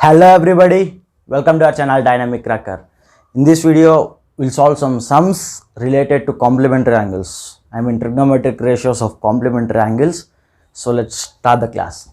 Hello everybody, welcome to our channel Dynamic Cracker. In this video, we'll solve some sums related to complementary angles. I mean trigonometric ratios of complementary angles. So let's start the class.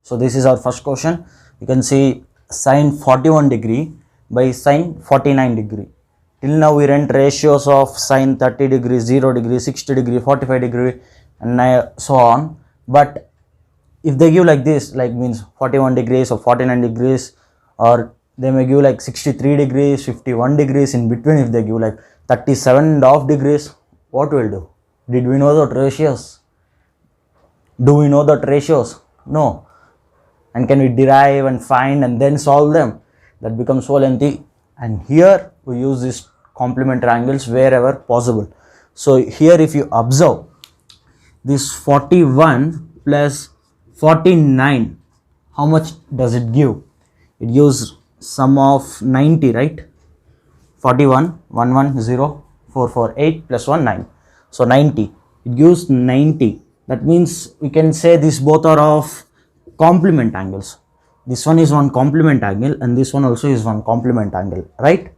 So this is our first question. You can see sine 41 degree by sine 49 degree. Till now we rent ratios of sine 30 degree, 0 degree, 60 degree, 45 degree and so on. But if they give like this, like means 41 degrees or 49 degrees, or they may give like 63 degrees, 51 degrees in between, if they give like 37.5 degrees, what will do? Did we know that ratios? Do we know that ratios? No. And can we derive and find and then solve them? That becomes so lengthy. And here we use these complementary angles wherever possible. So here if you observe, this 41 plus 49, how much does it give? It gives sum of 90, right? 41, 110,448 plus 1, 9. So 90. It gives 90. That means we can say these both are of complement angles. This one is one complement angle and this one also is one complement angle, right?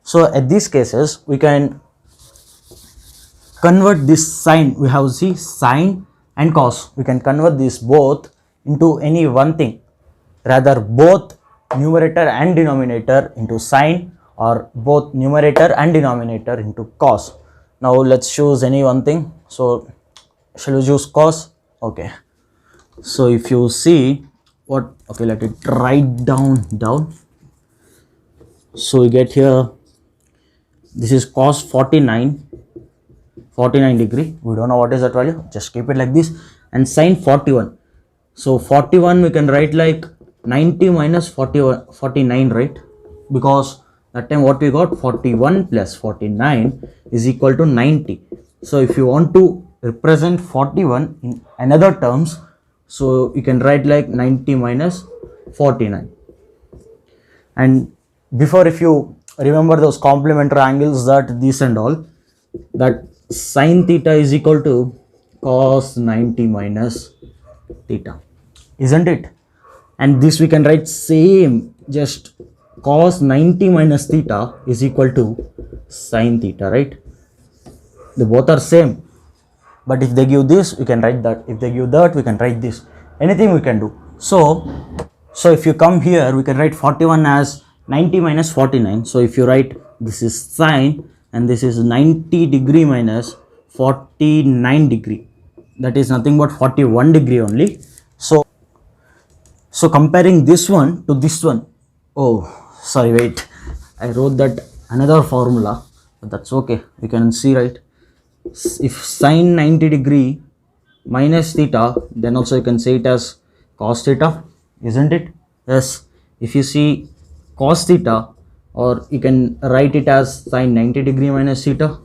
So at these cases we can convert this sine. We have see sine and cos. We can convert this both into any one thing, rather both numerator and denominator into sine or both numerator and denominator into cos. Now let's choose any one thing. So shall we choose cos? Okay. So if you see what, okay, let it write down. So we get here, this is cos 49 degree. We don't know what is that value, just keep it like this. And sine 41. So 41 we can write like 90 minus 49, right? Because that time what we got, 41 plus 49 is equal to 90. So if you want to represent 41 in another terms, so you can write like 90 minus 49. And before, if you remember those complementary angles, that this and all, that sine theta is equal to cos 90 minus theta, isn't it? And this we can write same, just cos 90 minus theta is equal to sine theta, right? They both are same. But if they give this, we can write that. If they give that, we can write this. Anything we can do. So if you come here, we can write 41 as 90 minus 49. So if you write, this is sine and this is 90 degree minus 49 degree. That is nothing but 41 degree only. So comparing this one to this one. Oh, sorry, wait. I wrote that another formula, but that's okay. We can see, right? If sine 90 degree minus theta, then also you can say it as cos theta, isn't it? Yes. If you see cos theta, or you can write it as sine 90 degree minus theta.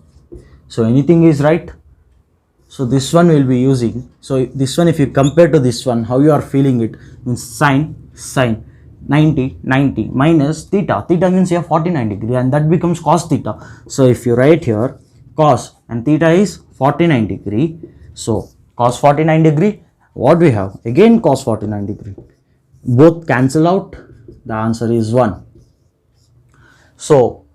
So anything is right. So this one will be using. So this one, if you compare to this one, how you are feeling it, means sine 90 minus theta. Theta means here 49 degree and that becomes cos theta. So if you write here cos and theta is 49 degree. So cos 49 degree, what we have? Again cos 49 degree. Both cancel out. The answer is 1. So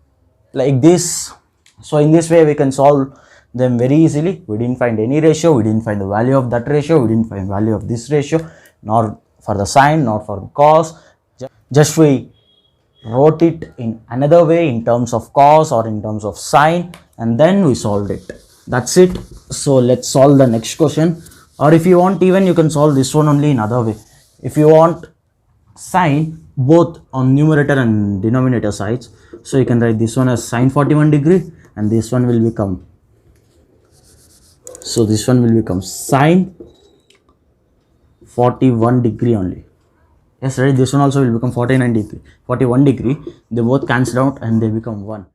like this. So in this way we can solve them very easily. We didn't find any ratio. We didn't find the value of that ratio. We didn't find value of this ratio. Nor for the sine, nor for the cos. Just we wrote it in another way in terms of cos or in terms of sine, and then we solved it. That's it. So let's solve the next question. Or if you want, even you can solve this one only in other way. If you want sine both on numerator and denominator sides, so you can write this one as sine 41 degree and this one will become, so this one will become sine 41 degree only. Yes, right, this one also will become 41 degree. They both cancel out and they become 1.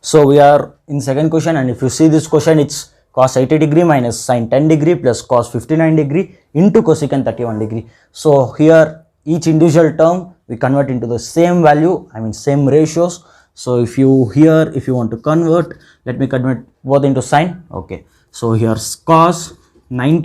So we are in second question, and if you see this question, it's cos 80 degree minus sin 10 degree plus cos 59 degree into cosecant 31 degree. So here each individual term we convert into the same value, I mean same ratios. So if you want to convert, let me convert both into sine. Okay, so here's cos 90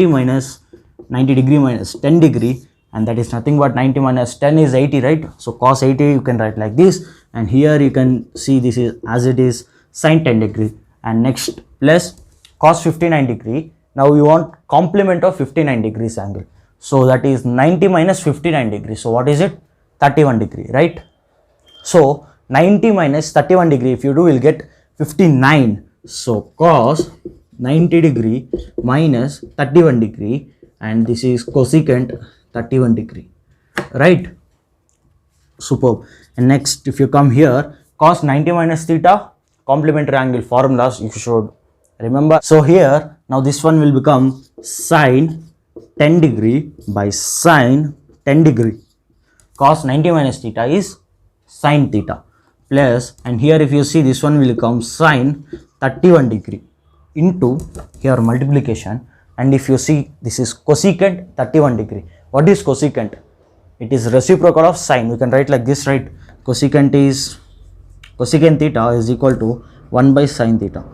degree minus 10 degree, and that is nothing but 90 minus 10 is 80, right? So cos 80 you can write like this, and here you can see this is as it is sin 10 degree, and next plus cos 59 degree. Now you want complement of 59 degrees angle, so that is 90 minus 59 degree. So what is it? 31 degree, right? So 90 minus 31 degree, if you do, you'll get 59. So cos 90 degree minus 31 degree, and this is cosecant 31 degree, right? Superb. And next, if you come here, cos 90 minus theta, complementary angle formulas you should remember. So here, now this one will become sine 10 degree by sine 10 degree. Cos 90 minus theta is sine theta plus, and here if you see, this one will become sine 31 degree into here multiplication, and if you see, this is cosecant 31 degree. What is cosecant? It is reciprocal of sine. We can write like this, right? Cosecant theta is equal to 1 by sine theta.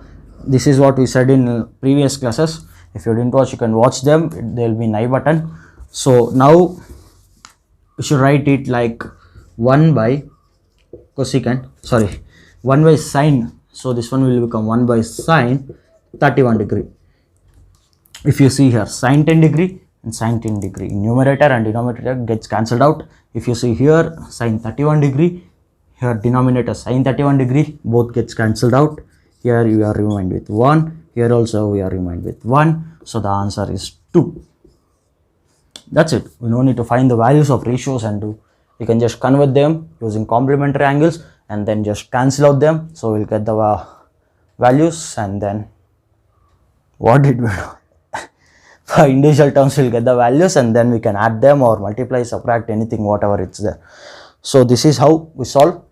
This is what we said in previous classes. If you didn't watch, you can watch them. There will be an I button. So now we should write it like 1 by sine. So this one will become 1 by sine 31 degree. If you see here, sine 10 degree and sine 10 degree, numerator and denominator gets cancelled out. If you see here, sine 31 degree, here denominator sine 31 degree, both gets cancelled out. Here you are remained with 1, here also we are remained with 1. So the answer is 2. That's it. We don't need to find the values of ratios and do. You can just convert them using complementary angles and then just cancel out them. So we'll get the values, and then what did we do? For individual terms we'll get the values, and then we can add them or multiply, subtract, anything, whatever it's there. So this is how we solve.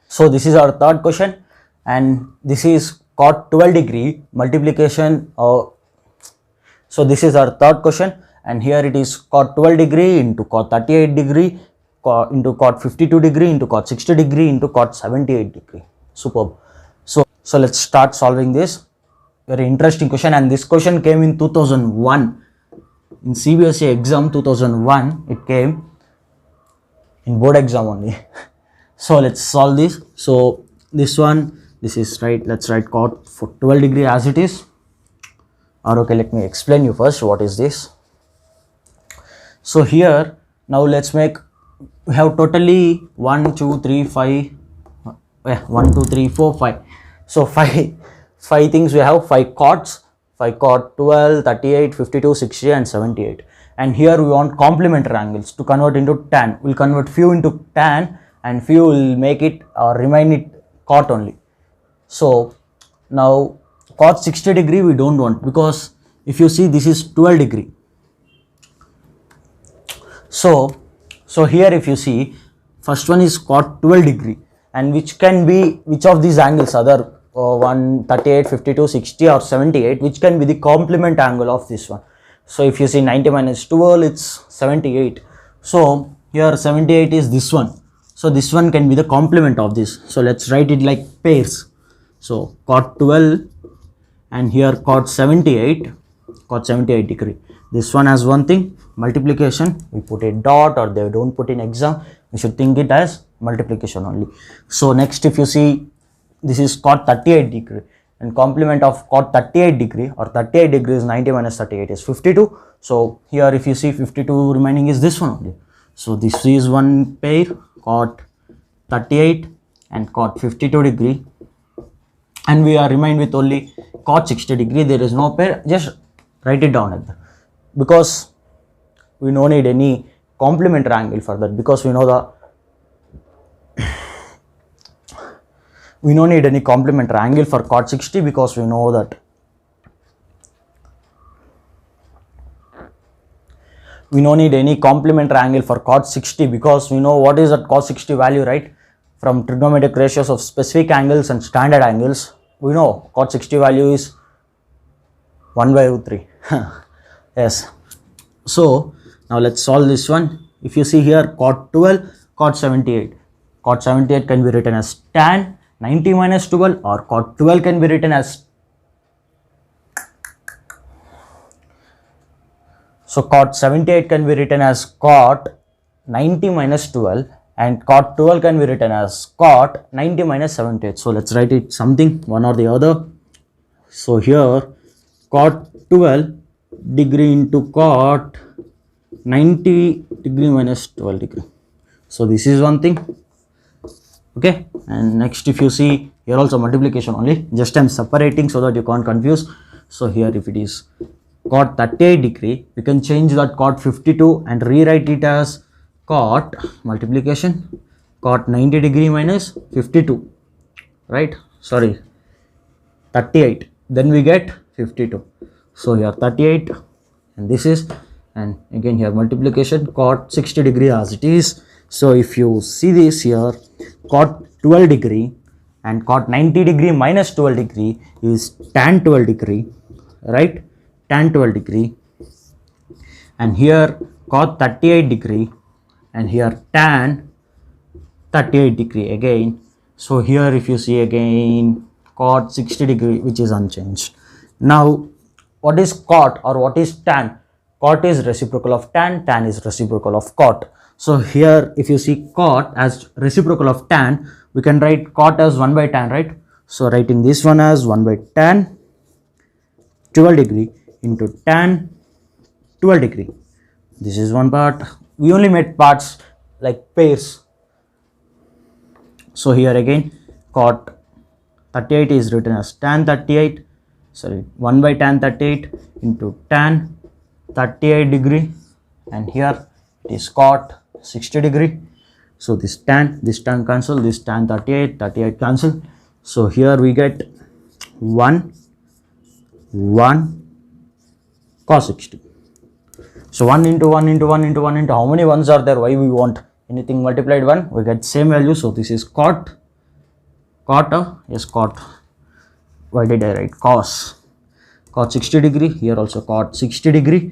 So this is our third question, and this is cot 12 degree multiplication. So this is our third question, and here it is cot 12 degree into cot 38 degree into cot 52 degree into cot 60 degree into cot 78 degree. Superb. So let's start solving this. Very interesting question, and this question came in 2001 in CBSE exam. 2001 it came in board exam only. So let's solve this. So this is right. Let's write cot for 12 degree as it is. Or okay, let me explain you first what is this. So here now let's make, we have totally 1 2 3 5 1 2 3 4 5. So 5 things we have, 5 cots, 5 cot 12, 38, 52, 60 and 78. And here we want complementary angles to convert into tan. We'll convert few into tan and few will make it or remain it cot only. So now cot 60 degree we don't want, because if you see this is 12 degree. So here if you see, first one is cot 12 degree, and which can be, which of these angles, other 1, 38, 52, 60 or 78, which can be the complement angle of this one. So if you see 90 minus 12, it's 78. So here 78 is this one. So this one can be the complement of this. So let's write it like pairs. So cot 12 and here cot 78 degree. This one has one thing, multiplication. We put a dot, or they don't put in exam. We should think it as multiplication only. So next if you see, this is cot 38 degree, and complement of cot 38 degree or 38 degrees 90 minus 38 is 52. So here if you see 52 remaining is this one only. So this is one pair, cot 38 and cot 52 degree, and we are remained with only cot 60 degree. There is no pair, just write it down at that, because we don't need any complementary angle for that, because we know we don't need any complementary angle for cot 60, because we know that we don't need any complementary angle for cot 60, because we know what is that cot 60 value, right? From trigonometric ratios of specific angles and standard angles, we know cot 60 value is 1 by root 3. Yes. So now let's solve this one. If you see here, cot 12, cot 78. Cot 78 can be written as tan 90 minus 12, or cot 12 can be written as, so cot 78 can be written as cot 90 minus 12, and cot 12 can be written as cot 90 minus 78. So let's write it something, one or the other. So here cot 12 degree into cot 90 degree minus 12 degree. So this is one thing. Okay, and next if you see here also multiplication only, just I'm separating so that you can't confuse. So here if it is cot 38 degree, we can change that cot 52 and rewrite it as cot multiplication cot 90 degree minus 52, right? Sorry, 38, then we get 52. So here 38 and this is, and again here multiplication cot 60 degree as it is. So if you see this here, cot 12 degree and cot 90 degree minus 12 degree is tan 12 degree, right? Tan 12 degree, and here cot 38 degree, and here tan 38 degree again. So here if you see again cot 60 degree, which is unchanged. Now what is cot or what is tan? Cot is reciprocal of tan, tan is reciprocal of cot. So here if you see cot as reciprocal of tan, we can write cot as 1 by tan, right? So writing this one as 1 by tan 12 degree into tan 12 degree. This is one part. We only made parts like pairs. So here again cot 38 is written as tan 38, sorry, 1 by tan 38 into tan 38 degree, and here it is cot 60 degree. So this tan cancel, this tan 38 cancel. So here we get 1 cos 60. So 1 into 1 into 1 into 1 into how many ones are there? Why we want anything multiplied 1? We get same value. So this is cot. Yes, cot. Why did I write cos? Cot 60 degree. Here also cot 60 degree.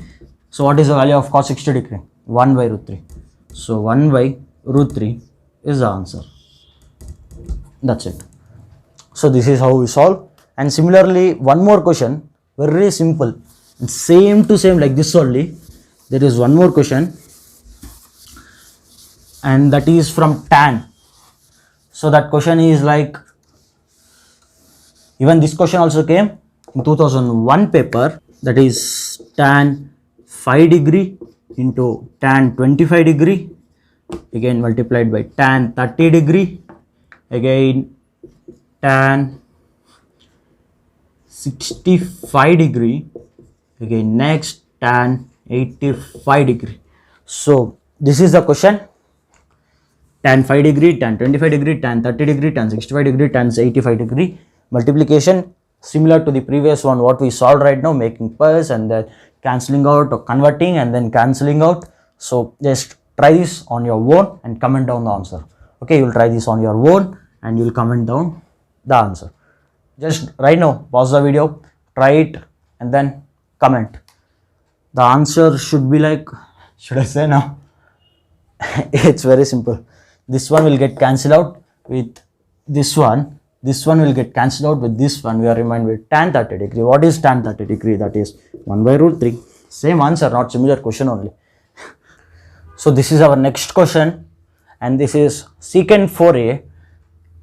So what is the value of cos 60 degree? 1 by root 3. So 1 by root 3 is the answer. That's it. So this is how we solve. And similarly, one more question, very simple, and same to same like this only. There is one more question, and that is from tan. So that question is like, even this question also came in 2001 paper, that is tan 5 degree into tan 25 degree, again multiplied by tan 30 degree, again tan 65 degree, again next tan 85 degree. So this is the question: tan 5 degree, tan 25 degree, tan 30 degree, tan 65 degree, tan 85 degree. Multiplication similar to the previous one what we solved right now, making pairs and then cancelling out or converting and then cancelling out. So just try this on your own and comment down the answer. Okay, you will try this on your own and you will comment down the answer. Just right now pause the video, try it and then comment. The answer should be like, should I say now? It's very simple. This one will get cancelled out with this one. This one will get cancelled out with this one. We are remained with tan 30 degree. What is tan 30 degree? That is 1 by root 3. Same answer, not similar question only. So this is our next question, and this is secant 4a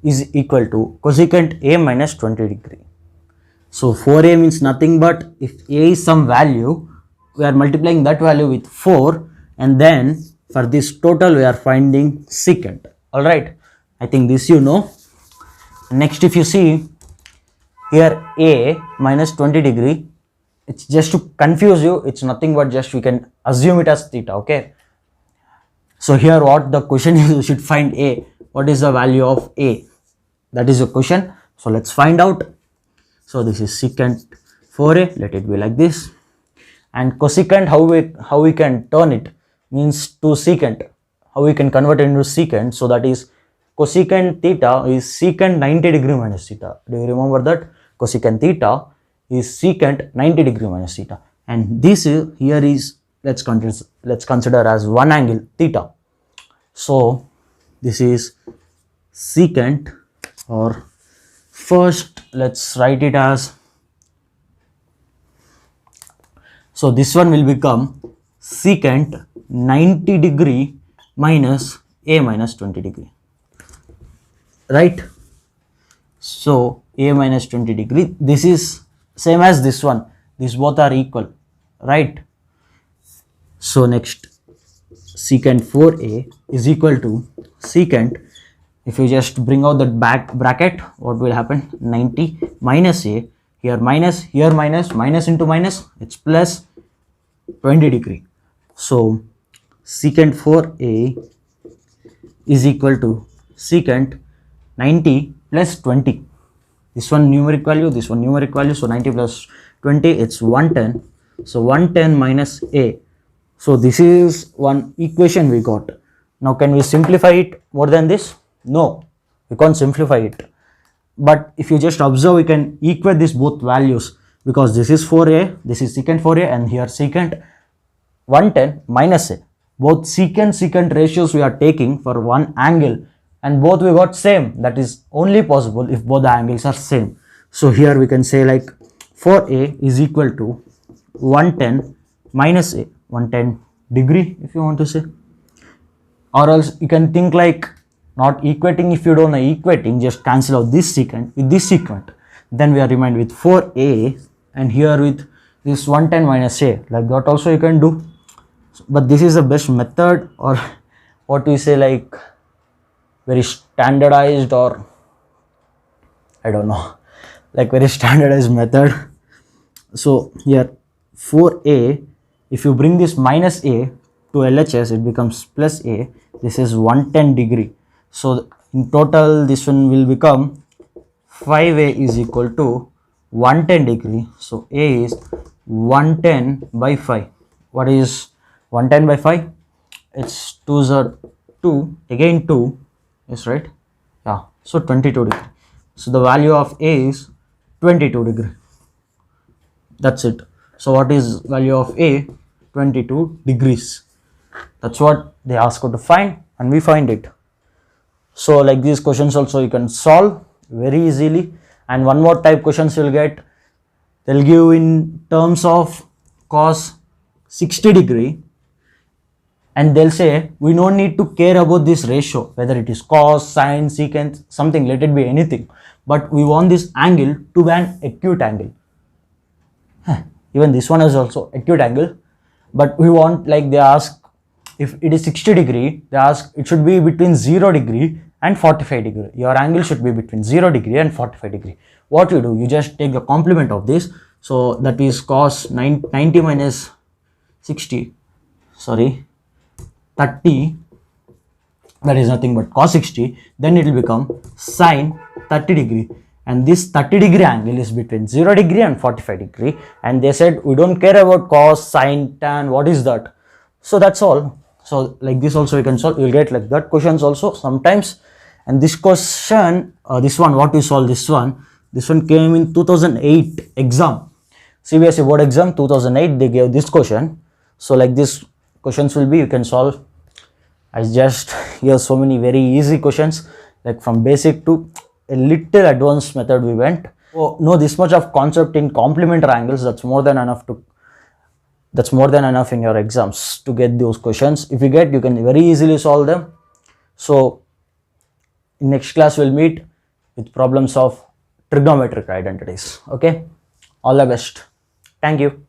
is equal to cosecant a minus 20 degree. So 4a means nothing but if a is some value, we are multiplying that value with 4, and then for this total we are finding secant. Alright, I think this you know. Next if you see here a minus 20 degree, it's just to confuse you, it's nothing but just we can assume it as theta. Okay, so here what the question is, you should find a. What is the value of a? That is the question. So let's find out. So this is secant 4a, let it be like this. And cosecant, how we can turn it, means to secant, how we can convert it into secant. So that is cosecant theta is secant 90 degree minus theta. Do you remember that? Cosecant theta is secant 90 degree minus theta, and this is, here is, let's consider as one angle theta. So this is secant, or first let's write it as, so this one will become secant 90 degree minus a minus 20 degree, right? So a minus 20 degree, this is same as this one, these both are equal, right? So next, secant 4a is equal to secant, if you just bring out that back bracket, what will happen, 90 minus a, here minus, here minus, minus into minus, it's plus 20 degree. So secant 4a is equal to secant 90 plus 20. This one numeric value, this one numeric value. So 90 plus 20, it's 110. So 110 minus a. So this is one equation we got. Now can we simplify it more than this? No, we can't simplify it. But if you just observe, we can equate this both values, because this is 4a, this is secant 4a, and here secant 110 minus a. Both secant ratios we are taking for one angle, and both we got same. That is only possible if both the angles are same. So here we can say like 4a is equal to 110 minus a, 110 degree if you want to say. Or else you can think like, not equating, if you don't know equating, just cancel out this secant with this secant. Then we are remained with 4a, and here with this 110 minus a, like that also you can do. But this is the best method, or what we say, like very standardized, or I don't know, like very standardized method. So here 4a, if you bring this minus a to LHS, it becomes plus a. This is 110 degree. So in total this one will become 5a is equal to 110 degree. So a is 110 by 5. What is 110 by 5? It's 2s are 2, again 2, is right? Yeah, so 22 degree. So the value of a is 22 degree. That's it. So what is value of a? 22 degrees. That's what they ask you to find, and we find it. So like these questions also you can solve very easily. And one more type questions you'll get, they'll give in terms of cos 60 degree, and they'll say we don't need to care about this ratio, whether it is cos, sine, secant, something, let it be anything, but we want this angle to be an acute angle. Even this one is also acute angle, but we want, like they ask, if it is 60 degree, they ask it should be between 0 degree and 45 degree. Your angle should be between 0 degree and 45 degree. What you do, you just take the complement of this. So that is cos 90 minus 60, sorry, 30, that is nothing but cos 60. Then it will become sine 30 degree. And this 30 degree angle is between 0 degree and 45 degree. And they said we don't care about cos, sine, tan, what is that? So that's all. So like this also you can solve, you'll get like that questions also sometimes. And this question, this one, what we solve, this one came in 2008 exam, CBSE board exam 2008, they gave this question. So like this questions will be, you can solve. I just here so many very easy questions, like from basic to a little advanced method we went. So know this much of concept in complementary angles, that's more than enough in your exams to get those questions. If you get, you can very easily solve them. So in next class we'll meet with problems of trigonometric identities. Okay, all the best. Thank you.